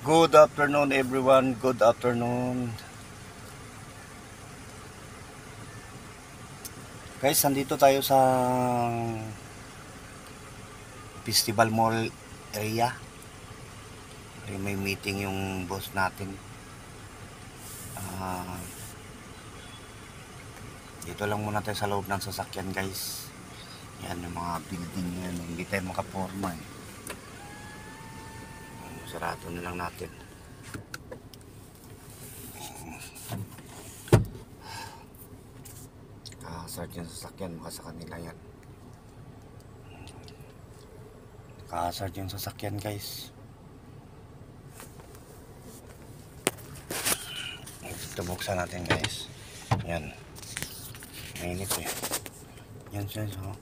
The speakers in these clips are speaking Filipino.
Good afternoon everyone, good afternoon. Guys, nandito tayo sa Festival Mall area. May meeting yung boss natin. Dito lang muna tayo sa loob ng sasakyan guys. Yan yung mga building yan, hindi tayo makaporma eh. Sarado na lang natin. Kasart yung sasakyan, maka sa kanila yan. Kasart yung sasakyan guys. Ito buksan natin guys. Yan. Mainit eh. Yan siya so.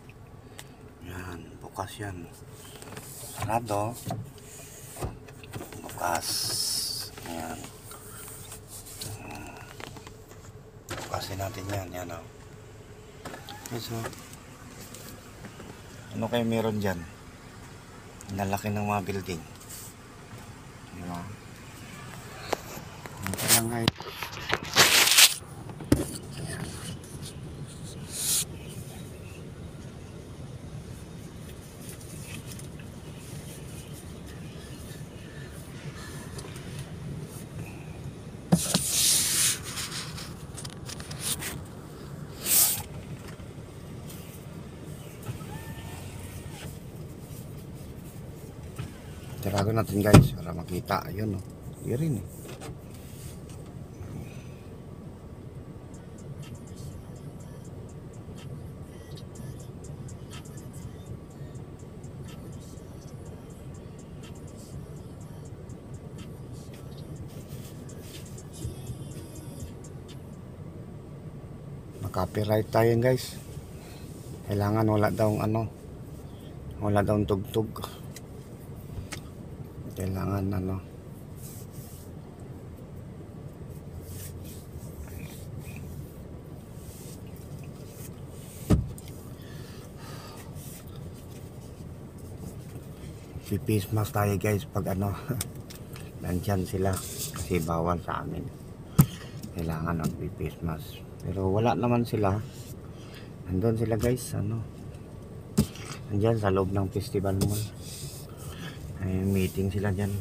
Yan, bukas yan. Sarado. Bukas. Yan. Bukasin natin yan. Yan o. Okay, so. Ano kayo meron dyan? Nalaki ng mga building. Diba? Ito lang guys. Tirado natin guys para makita. Ayun o. Hindi rin eh. Copyright tayo guys. Kailangan wala daw wala daw tugtog. Kailangan face mask tayo guys pag nandyan sila kasi bawal sa amin. Kailangan face mask. Pero wala naman sila. Nandun sila guys, nandyan sa loob ng festival mall. Ay, meeting sila dyan.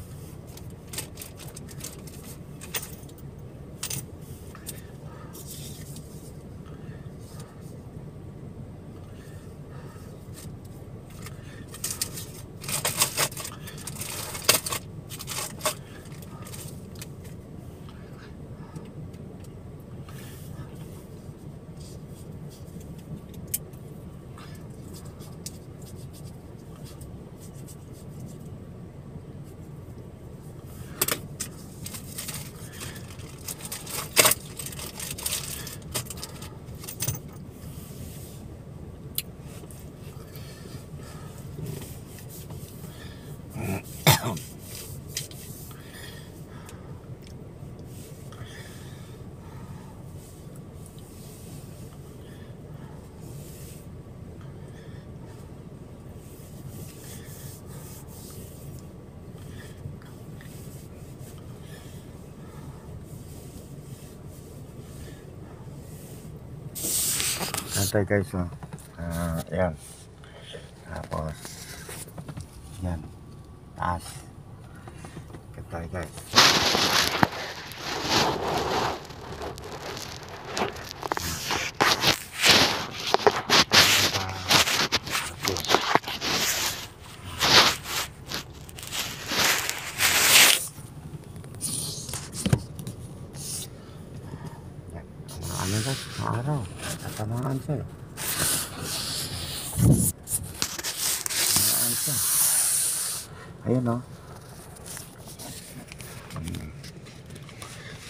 Antay guys yan. Tapos yan. Taas. Antay guys. Ano guys, araw tatamaan siya. Tatamaan siya. Ayun o.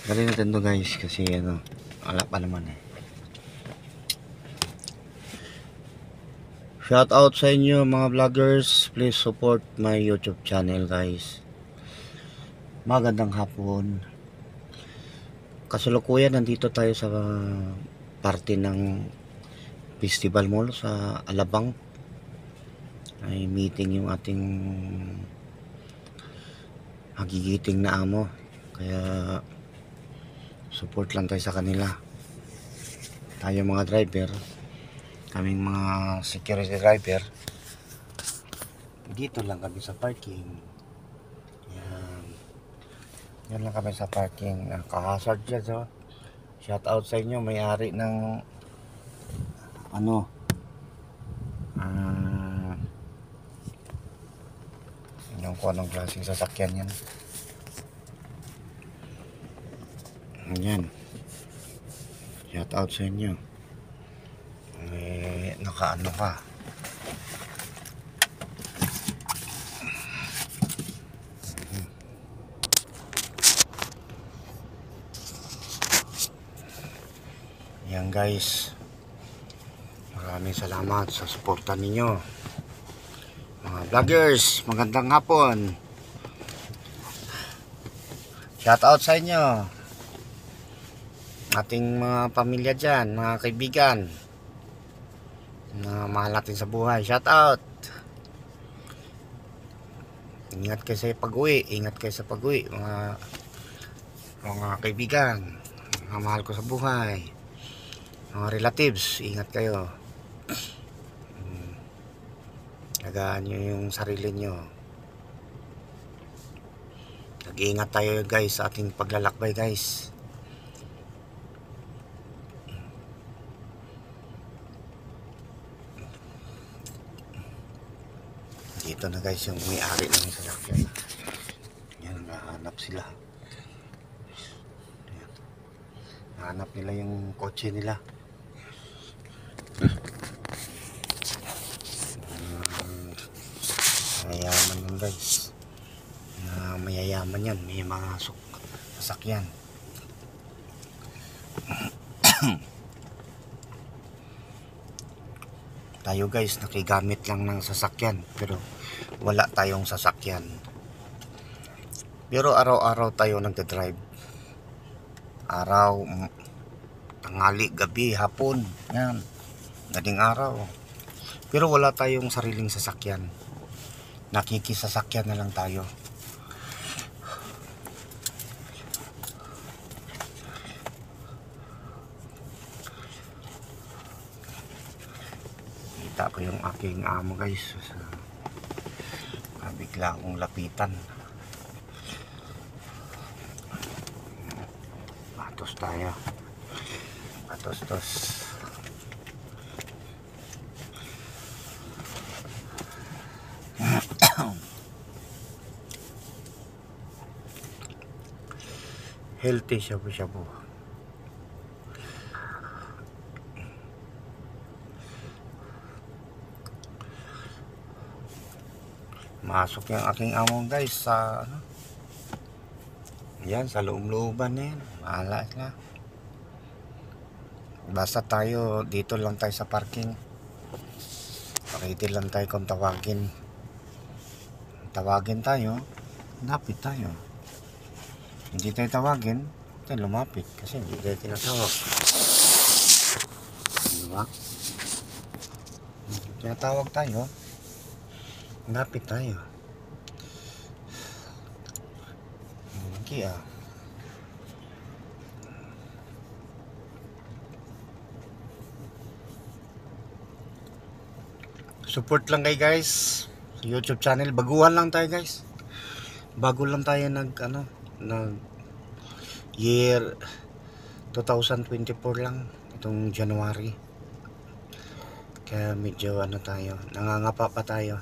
Galing natin to guys kasi wala pa naman eh. Shout out sa inyo mga vloggers. Please support my YouTube channel guys. Magandang hapon. Kasalukuyan nandito tayo sa parte ng Festival Mall sa Alabang. Ay meeting yung ating magigiting na amo, kaya support lang tayo sa kanila. Tayo mga driver, kaming mga security driver, dito lang kami sa parking. Yan lang kami sa parking. Nakahazard dyan, so shout out sa inyo, may-ari ng ano, yung kung anong klaseng sasakyan yan. Yan, shout out sa inyo. Nakaano ka, yan guys. Maraming salamat sa suporta ninyo mga vloggers. Magandang hapon, shout out sa inyo, ating mga pamilya dyan, mga kaibigan na mahal natin sa buhay. Shout out. Ingat kayo sa pag-uwi, ingat kayo sa pag-uwi mga kaibigan, mga mahal ko sa buhay, mga relatives, ingat kayo. Alagaan nyo yung sarili nyo. Nag-iingat tayo guys sa ating paglalakbay guys. Dito na guys yung may-ari ng sasakyan. Yan, nahanap sila. Yan. Nahanap nila yung kotse nila. Mayayaman yan guys. Mayayaman yan. May mga sasakyan. Tayo guys, nakigamit lang ng sasakyan, pero wala tayong sasakyan. Pero araw-araw tayo nagdadrive. Araw, tanghali, gabi, hapon, yan, dating araw. Pero wala tayong sariling sasakyan. Nakikisasakyan na lang tayo. Kita ko yung aking amo guys. Bigla akong lapitan. Patos tayo. Patos-tos. Healthy shabu-shabu. Masok yung aking amo guys sa ano, yan, sa loob-looban na yan. Mahala na. Basta tayo, dito lang tayo sa parking. Ready lang tayo kung tawagin. Tawagin tayo, lapit tayo. Hindi tayo tawagin, tayo lumapit. Kasi hindi tayo tinatawag. Diba? Tinatawag tayo, lapit tayo. Okay ah. Support lang kayo guys sa YouTube channel. Baguhan lang tayo guys. Bago lang tayo nag year 2024 lang itong January. Kaya medyo tayo, nangangapa pa tayo.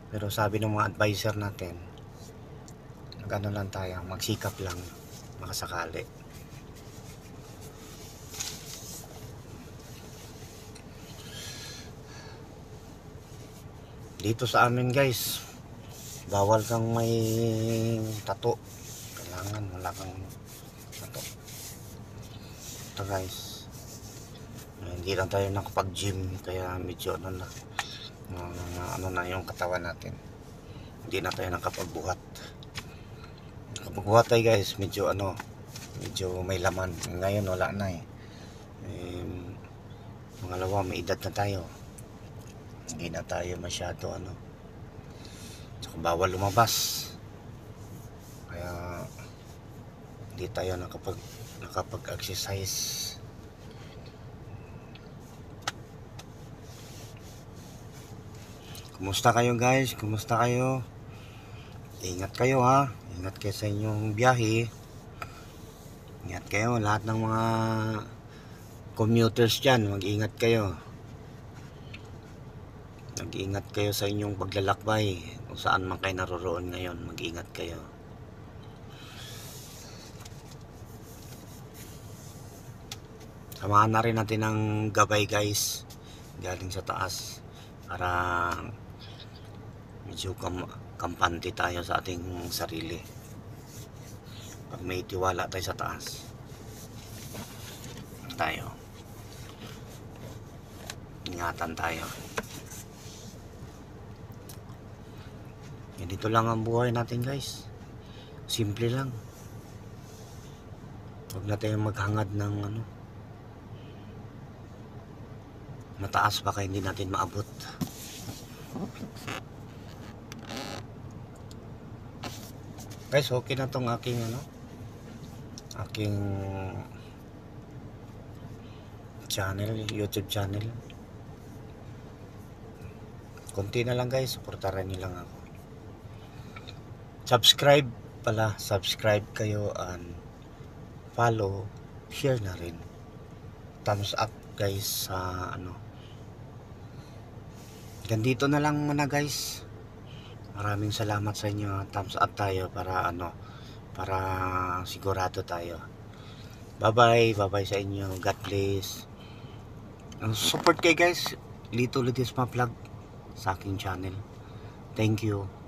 Pero sabi ng mga advisor natin, lang tayo, magsikap lang makasakali. Dito sa amin guys, bawal kang may tato. Kailangan wala kang tato. Ito guys, hindi lang tayo nakapag-gym, kaya medyo ano na yung katawan natin. Hindi na tayo nakapagbuhat. Nakapagbuhat tayo guys, medyo medyo may laman. Ngayon wala na pangalawa, may edad na tayo. Hindi na tayo masyado tsaka bawal lumabas. hindi tayo nakapag-exercise. Kumusta kayo guys? Kumusta kayo? Ingat kayo ha. Ingat kayo sa inyong biyahe. Ingat kayo lahat ng mga commuters dyan. Mag-ingat kayo. Mag-ingat kayo sa inyong paglalakbay. Kung saan man kayo naroroon ngayon, mag-ingat kayo. Samahan na rin natin ng gabay guys. Galing sa taas. Para medyo kampante tayo sa ating sarili. Pag may tiwala tayo sa taas. Tayo. Ingatan tayo. Dito lang ang buhay natin guys. Simple lang. Huwag na tayong maghangad ng mataas, baka hindi natin maabot. Guys, okay na tong aking channel, YouTube channel. Konti na lang guys, suportahan niyo lang ako. Subscribe kayo and follow, share na rin. Thumbs up guys sa Ganito na lang muna guys. Maraming salamat sa inyo. Thumbs up tayo para para sigurado tayo. Bye bye sa inyo. God bless. Support kayo guys. Lito Ledesma Vlog sa aking channel. Thank you.